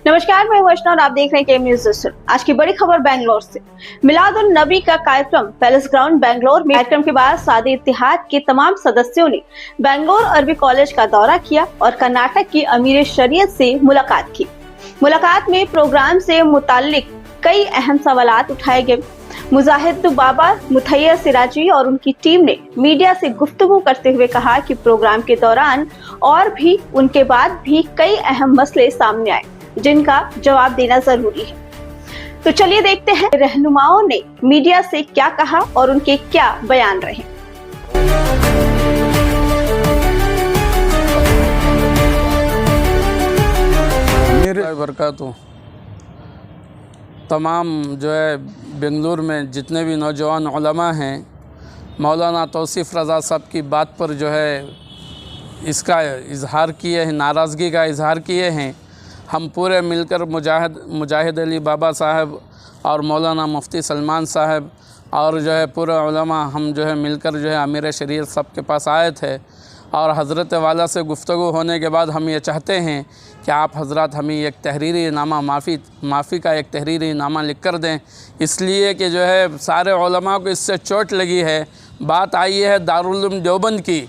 नमस्कार, मैं वैष्णव और आप देख रहे हैं केएम न्यूज़। आज की बड़ी खबर बेंगलोर से। मिलादुन नबी का कार्यक्रम पैलेस ग्राउंड बेंगलोर में। कार्यक्रम के बाद सादे इत्तेहाद के तमाम सदस्यों ने बेंगलोर अरबी कॉलेज का दौरा किया और कर्नाटक की अमीर शरीयत से मुलाकात की। मुलाकात में प्रोग्राम से मुताल्लिक कई अहम सवालात उठाए गए। मुजाहिद बाबा मुथैयर सिराजी और उनकी टीम ने मीडिया से गुफ्तगू करते हुए कहा कि प्रोग्राम के दौरान और भी उनके बाद भी कई अहम मसले सामने आए जिनका जवाब देना जरूरी है। तो चलिए देखते हैं रहनुमाओं ने मीडिया से क्या कहा और उनके क्या बयान रहे। मेरे बरकातहू तमाम जो है बेंगलुरु में जितने भी नौजवान उलमा हैं, मौलाना तौसीफ़ रज़ा साहब की बात पर जो है इसका इजहार किए हैं, नाराज़गी का इजहार किए हैं। हम पूरे मिलकर मुजाहिद अली बाबा साहब और मौलाना मुफ्ती सलमान साहब और जो है पूरे उलमा हम जो है मिलकर जो है अमीर शरीयत साहब के पास आए थे और हज़रत वाला से गुफ्तगू होने के बाद हम ये चाहते हैं कि आप हज़रत हमें एक तहरीरी नामा माफ़ी का एक तहरीरी नामा लिख कर दें, इसलिए कि जो है सारे उलमा को इससे चोट लगी है। बात आई है दारुल उलूम देवबंद की,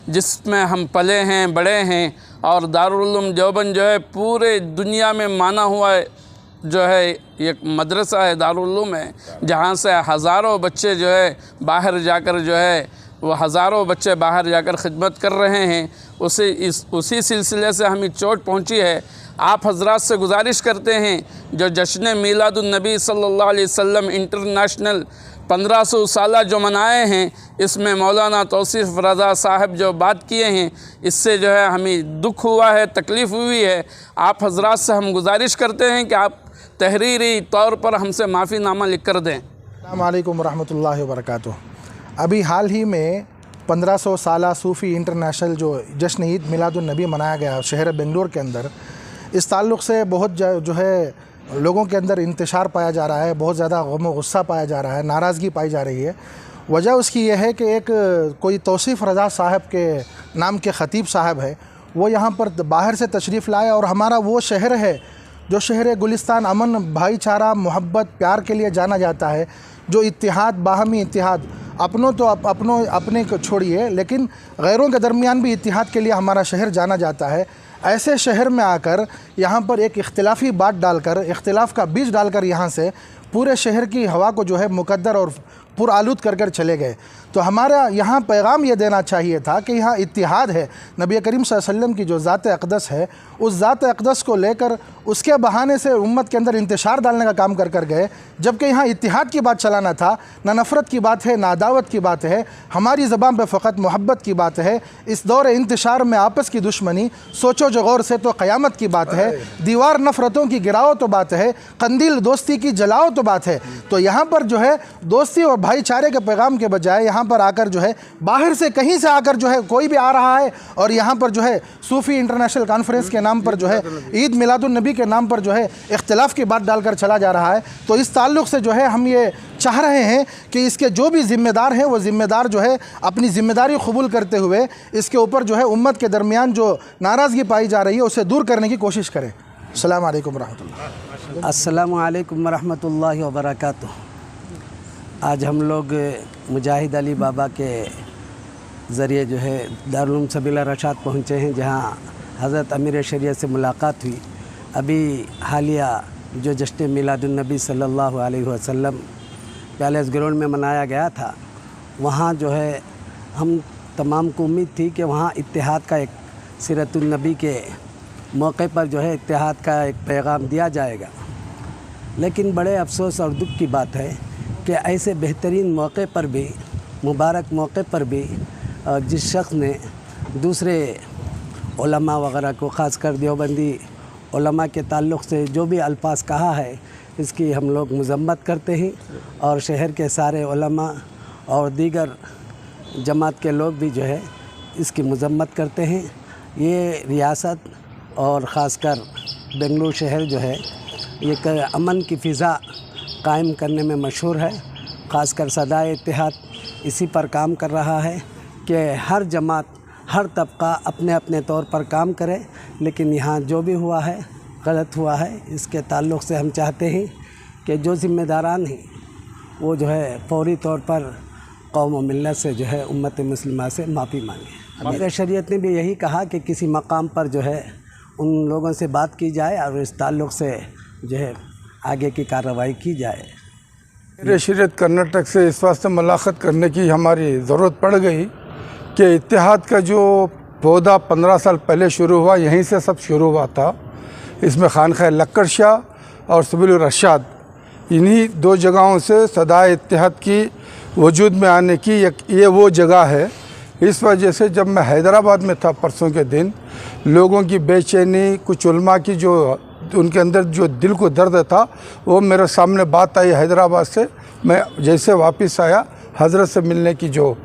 जिसमें हम पले हैं, बड़े हैं, और दारुल उलूम देवबंद जो है पूरे दुनिया में माना हुआ जो है एक मदरसा है, दारुल उलूम है, जहाँ से हज़ारों बच्चे जो है बाहर जाकर जो है वो हज़ारों बच्चे बाहर जाकर खिदमत कर रहे हैं। उसी सिलसिले से हमें चोट पहुंची है। आप हज़रात से गुजारिश करते हैं जो जश्न मीलादुन नबी सल्लल्लाहु अलैहि वसल्लम इंटरनेशनल 1500 साला जो मनाए हैं, इसमें मौलाना तौसीफ़ रज़ा साहब जो बात किए हैं, इससे जो है हमें दुख हुआ है, तकलीफ़ हुई है। आप हज़रात से हम गुजारिश करते हैं कि आप तहरीरी तौर पर हमसे माफ़ीनामा लिख कर दें। अस्सलाम वालेकुम रहमतुल्लाहि व बरकातुहू। अभी हाल ही में 1500 साला सूफ़ी इंटरनेशनल जो जश्न ईद मिलादुन नबी मनाया गया शहर बेंगलोर के अंदर, इस ताल्लुक़ से बहुत जो है लोगों के अंदर इंतशार पाया जा रहा है, बहुत ज़्यादा गम व गुस्सा पाया जा रहा है, नाराज़गी पाई जा रही है। वजह उसकी यह है कि एक कोई तौसीफ़ रज़ा साहब के नाम के ख़तीब साहब है, वो यहाँ पर बाहर से तशरीफ़ लाए और हमारा वो शहर है जो शहर गुलिस्तान अमन, भाईचारा, मोहब्बत, प्यार के लिए जाना जाता है, जो इत्तिहाद, बाहमी इत्तिहाद, अपने को छोड़िए लेकिन गैरों के दरमियान भी इत्तिहाद के लिए हमारा शहर जाना जाता है। ऐसे शहर में आकर यहाँ पर एक इख्तिलाफ़ी बात डालकर, इख्तिलाफ़ का बीज डालकर यहाँ से पूरे शहर की हवा को जो है मुकद्दर और पुरआलूद कर चले गए। तो हमारा यहाँ पैगाम ये देना चाहिए था कि यहाँ इत्तिहाद है, नबी करीम सल्लल्लाहु अलैहि वसल्लम की जो ज़ात अक़दस है, उस ज़ात अक़दस को लेकर उसके बहाने से उम्मत के अंदर इंतशार डालने का काम कर गए, जबकि यहाँ इत्तिहाद की बात चलाना था। ना नफ़रत की बात है, ना अदावत की बात है, हमारी ज़बान पर फ़कत मोहब्बत की बात है। इस दौर इंतशार में आपस की दुश्मनी सोचो जो गौर से तो क़यामत की बात है, दीवार नफ़रतों की गिराओ तो बात है, कंदील दोस्ती की जलाओ तो बात है। तो यहाँ पर जो है दोस्ती और भाईचारे के पैगाम के बजाय यहाँ पर आकर जो है बाहर से कहीं से आकर जो है कोई भी आ रहा है और यहाँ पर जो है सूफ़ी इंटरनेशनल कॉन्फ्रेंस के नाम पर जो है ईद मिलादुन नबी के नाम पर जो है इख्तिलाफ़ की बात डालकर चला जा रहा है। तो इस ताल्लुक़ से जो है हम ये चाह रहे हैं कि इसके जो भी ज़िम्मेदार हैं वो ज़िम्मेदार जो है अपनी ज़िम्मेदारी कबूल करते हुए इसके ऊपर जो है उम्मत के दरमियान जो नाराज़गी पाई जा रही है उसे दूर करने की कोशिश करें। अस्सलाम वालेकुम रहमतुल्लाह। अस्सलामु अलैकुम रहमतुल्लाहि व बरकातुहू। आज हम लोग मुजाहिद अली बाबा के ज़रिए जो है दारुल उलूम सबील रशाद पहुँचे हैं, जहाँ हज़रत अमीर शरीयत से मुलाकात हुई। अभी हालिया जो जश्न मिलादुन नबी सल्लल्लाहु अलैहि वसल्लम पैलेस ग्राउंड में मनाया गया था, वहाँ जो है हम तमाम को उम्मीद थी कि वहाँ इत्तिहाद का एक सीरतुन नबी के मौके पर जो है इत्तिहाद का एक पैगाम दिया जाएगा। लेकिन बड़े अफसोस और दुख की बात है कि ऐसे बेहतरीन मौके पर भी, मुबारक मौके पर भी जिस शख्स ने दूसरे उलमा वग़ैरह को, ख़ासकर देवबंदी उलमा के ताल्लुक़ से जो भी अल्फाज कहा है, इसकी हम लोग मज़म्मत करते हैं और शहर के सारे उलमा और दीगर जमात के लोग भी जो है इसकी मज़म्मत करते हैं। ये रियासत और ख़ासकर बेंगलुरु शहर जो है एक अमन की फ़िज़ा कायम करने में मशहूर है। ख़ासकर सदाए इत्तिहाद इसी पर काम कर रहा है कि हर जमात, हर तबका अपने अपने तौर पर काम करे। लेकिन यहाँ जो भी हुआ है गलत हुआ है। इसके ताल्लुक़ से हम चाहते हैं कि जो ज़िम्मेदारान हैं वो जो है फौरी तौर पर कौम व मिल्लत से जो है उम्मत मुस्लिमा से माफ़ी मांगे। हमारे शरीयत ने भी यही कहा कि किसी मकाम पर जो है उन लोगों से बात की जाए और इस ताल्लुक़ से जो है आगे की कार्रवाई की जाए। मेरे शरीयत कर्नाटक से इस वास्ते मुलाकात करने की हमारी ज़रूरत पड़ गई कि इत्तेहाद का जो पौधा 15 साल पहले शुरू हुआ, यहीं से सब शुरू हुआ था। इसमें खानखा लक्कड़ शाह और सबील रशाद, इन्हीं दो जगहों से सदाए इत्तेहाद की वजूद में आने की ये वो जगह है। इस वजह से जब मैं हैदराबाद में था परसों के दिन, लोगों की बेचैनी, कुछ उलमा की जो उनके अंदर जो दिल को दर्द था, वो मेरे सामने बात आई हैदराबाद से। मैं जैसे वापस आया, हज़रत से मिलने की जो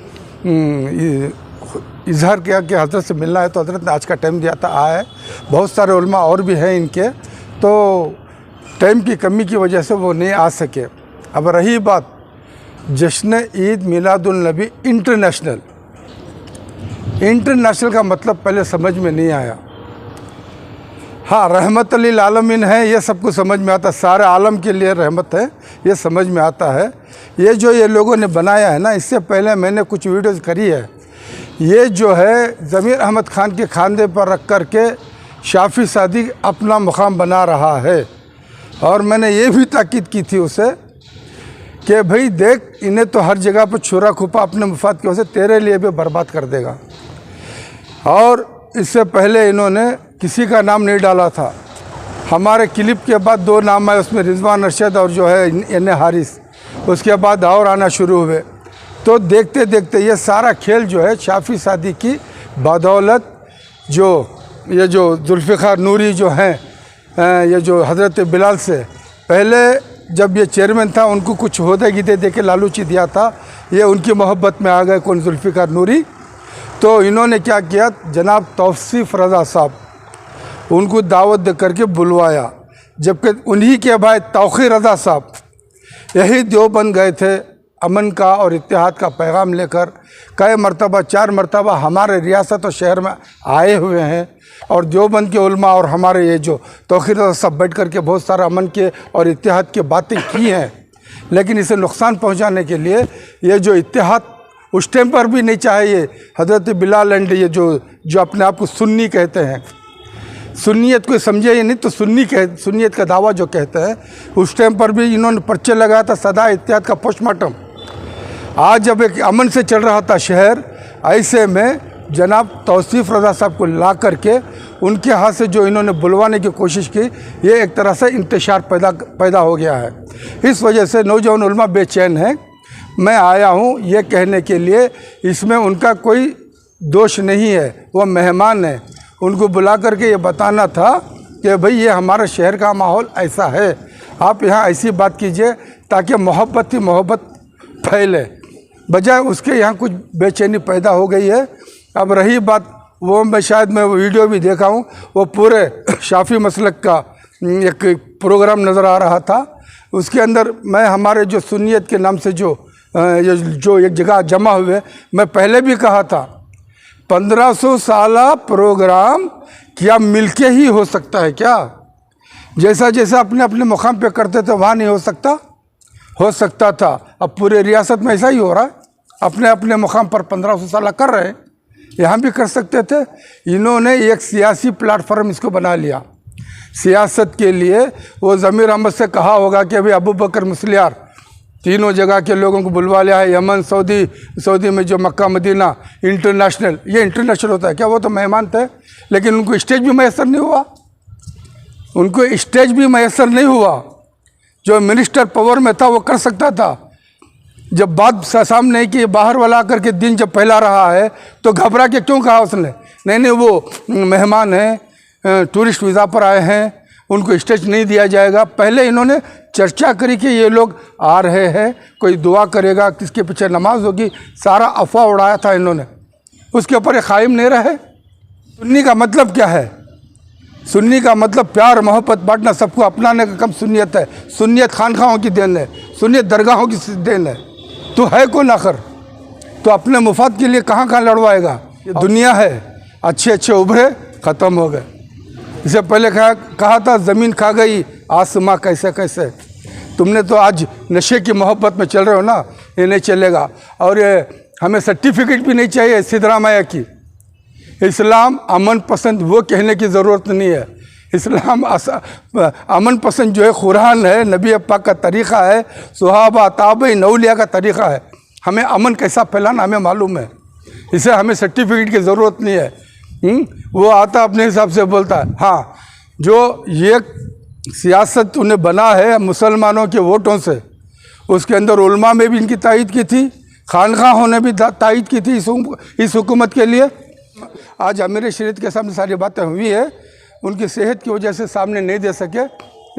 इजहार किया कि हज़रत से मिलना है, तो हज़रत ने आज का टाइम दिया था, आया है। बहुत सारे उलमा और भी हैं इनके, तो टाइम की कमी की वजह से वो नहीं आ सके। अब रही बात जश्न ईद मिलादुल नबी इंटरनेशनल का मतलब पहले समझ में नहीं आया। हाँ, रहमत लिल आलमीन है, ये सबको समझ में आता, सारे आलम के लिए रहमत है, ये समझ में आता है। ये जो ये लोगों ने बनाया है ना, इससे पहले मैंने कुछ वीडियोज़ करी है। ये जो है ज़मीर अहमद खान के खांदे पर रख कर के शाफ़ी सादी अपना मुकाम बना रहा है। और मैंने ये भी ताकीद की थी उसे कि भाई देख, इन्हें तो हर जगह पर छुरा खुपा अपने मुफाद की वजह से तेरे लिए भी बर्बाद कर देगा। और इससे पहले इन्होंने किसी का नाम नहीं डाला था। हमारे क्लिप के बाद 2 नाम आए, उसमें रिजवान अरशद और जो है एन हारिस, उसके बाद और आना शुरू हुए। तो देखते देखते ये सारा खेल जो है शाफ़ी सादी की बदौलत, ये जो जुल्फ़िकार नूरी जो हैं, ये जो हज़रत बिलाल से पहले जब ये चेयरमैन था, उनको कुछ होदे गीदे दे के लालूची दिया था, ये उनकी मोहब्बत में आ गए कौन, जुल्फ़िकार नूरी। तो इन्होंने क्या किया, जनाब तौसीफ़ रज़ा साहब, उनको दावत दे करके बुलवाया, जबकि उन्हीं के भाई तौक़ीर रज़ा साहब यही देवबंद गए थे अमन का और इत्तेहाद का पैगाम लेकर। कई मरतबा, 4 मरतबा हमारे रियासत और शहर में आए हुए हैं, और देवबंद के उलमा और हमारे ये जो तौक़ीर रज़ा साहब बैठ कर के बहुत सारा अमन के और इत्तेहाद की बातें की हैं। लेकिन इसे नुकसान पहुँचाने के लिए ये जो इत्तेहाद उस टाइम पर भी नहीं चाहे, ये हज़रत बिलाल एंड ये जो अपने आप को सुन्नी कहते हैं, सुन्नियत को समझे ही नहीं, तो सुन्नियत का दावा जो कहते हैं, उस टाइम पर भी इन्होंने पर्चे लगाया था सदा इत्तेहाद का पोस्टमार्टम। आज जब एक अमन से चल रहा था शहर, ऐसे में जनाब तौसीफ़ रज़ा साहब को ला करके उनके हाथ से जो इन्होंने बुलवाने की कोशिश की, ये एक तरह से इंतशार पैदा हो गया है। इस वजह से नौजवान उलमा बेचैन हैं। मैं आया हूँ ये कहने के लिए, इसमें उनका कोई दोष नहीं है, वो मेहमान है। उनको बुला करके ये बताना था कि भाई ये हमारे शहर का माहौल ऐसा है, आप यहाँ ऐसी बात कीजिए ताकि मोहब्बत ही मोहब्बत फैले, बजाय उसके यहाँ कुछ बेचैनी पैदा हो गई है। अब रही बात, वो मैं वीडियो भी देखा हूँ, वो पूरे शाफ़ी मसलक का एक प्रोग्राम नज़र आ रहा था। उसके अंदर मैं हमारे जो सुन्नियत के नाम से जो एक जगह जमा हुए, मैं पहले भी कहा था 1500 साला प्रोग्राम क्या मिलके ही हो सकता है क्या? जैसा जैसा अपने अपने मुकाम पे करते थे वहाँ नहीं हो सकता था। अब पूरे रियासत में ऐसा ही हो रहा है, अपने अपने मुकाम पर 1500 साल कर रहे हैं, यहाँ भी कर सकते थे। इन्होंने एक सियासी प्लेटफॉर्म इसको बना लिया सियासत के लिए। वो ज़मीर अहमद से कहा होगा कि अभी अबू बकर मुस्लियार तीनों जगह के लोगों को बुलवा लिया है, यमन, सऊदी में जो मक्का मदीना इंटरनेशनल, ये इंटरनेशनल होता है क्या? वो तो मेहमान थे, लेकिन उनको स्टेज भी मैसर नहीं हुआ। जो मिनिस्टर पावर में था वो कर सकता था। जब बात सामने है कि बाहर वाला आकर के दिन जब फैला रहा है, तो घबरा के क्यों कहा उसने? नहीं, वो मेहमान हैं, टूरिस्ट वीज़ा पर आए हैं, उनको स्टेज नहीं दिया जाएगा। पहले इन्होंने चर्चा करी कि ये लोग आ रहे हैं, कोई दुआ करेगा, किसके पीछे नमाज होगी, सारा अफवाह उड़ाया था इन्होंने। उसके ऊपर ये कायम नहीं रहे। सुन्नी का मतलब क्या है? सुन्नी का मतलब प्यार मोहब्बत बांटना, सबको अपनाने का कम सुन्नियत है। सुन्नियत खानखाहों की देन है, सुन्नियत दरगाहों की देन है। तो है कौन आखिर? तो अपने मुफाद के लिए कहाँ लड़वाएगा? ये दुनिया है, अच्छे उभरे, ख़त्म हो गए। इससे पहले कहा था ज़मीन खा गई आसमां कैसे कैसे। तुमने तो आज नशे की मोहब्बत में चल रहे हो ना, ये नहीं चलेगा। और ये हमें सर्टिफिकेट भी नहीं चाहिए सिद्धरामैया की। इस्लाम अमन पसंद वो कहने की ज़रूरत नहीं है। इस्लाम अमन पसंद जो है कुरान है, नबी पाक का तरीक़ा है, सुहाबा ताबईन औलिया का तरीक़ा है। हमें अमन कैसा फैलाना हमें मालूम है, इसे हमें सर्टिफिकेट की ज़रूरत नहीं है। वो आता अपने हिसाब से बोलता है। हाँ, जो ये सियासत उन्हें बना है मुसलमानों के वोटों से, उसके अंदर उलमा में भी इनकी तायद की थी, खानखाहों ने भी तायद की थी इस हुकूमत के लिए। आज अमीर शरीयत के सामने सारी बातें हुई है, उनकी सेहत की वजह से सामने नहीं दे सके,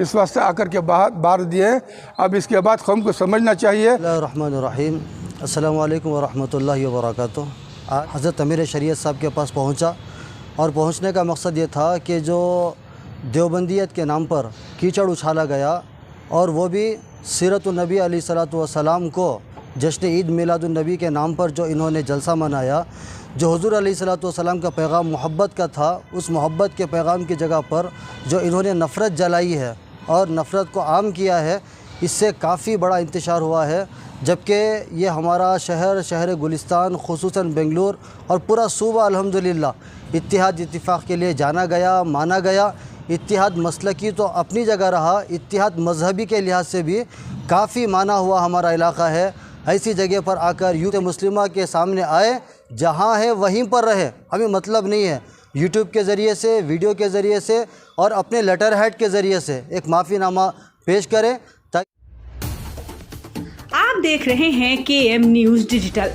इस वास्ते आकर के बाहर दिए। अब इसके बाद कौम को समझना चाहिए। रहमानुर्रहीम, अस्सलामु अलैकुम वरहमतुल्लाहि वबरकातुहू। आज हज़रत अमीर शरीयत साहब के पास पहुंचा और पहुंचने का मकसद ये था कि जो देवबंदियत के नाम पर कीचड़ उछाला गया और वो भी सीरतुन्नबी अलैहिस्सलातु वस्सलाम को जश्न ईद मिलादुन्नबी के नाम पर जो इन्होंने जलसा मनाया, जो हुज़ूर अलैहिस्सलातु वस्सलाम का पैगाम मोहब्बत का था, उस मोहब्बत के पैगाम की जगह पर जो इन्होंने नफ़रत जलाई है और नफ़रत को आम किया है, इससे काफ़ी बड़ा इंतशार हुआ है। जबकि ये हमारा शहर गुलिस्तान ख़ुसूसन बेंगलुरु और पूरा सूबा अल्हम्दुलिल्लाह इत्तिहाद इत्तिफ़ाक़ के लिए जाना गया, माना गया। इत्तिहाद मसलकी तो अपनी जगह रहा, इत्तिहाद मजहबी के लिहाज से भी काफ़ी माना हुआ हमारा इलाक़ा है। ऐसी जगह पर आकर यूथ मुस्लिमा के सामने आए, जहाँ है वहीं पर रहे, हमें मतलब नहीं है। यूट्यूब के ज़रिए से, वीडियो के ज़रिए से और अपने लेटर हेड के ज़रिए से एक माफ़ीनामा पेश करें। आप देख रहे हैं KM न्यूज़ डिजिटल।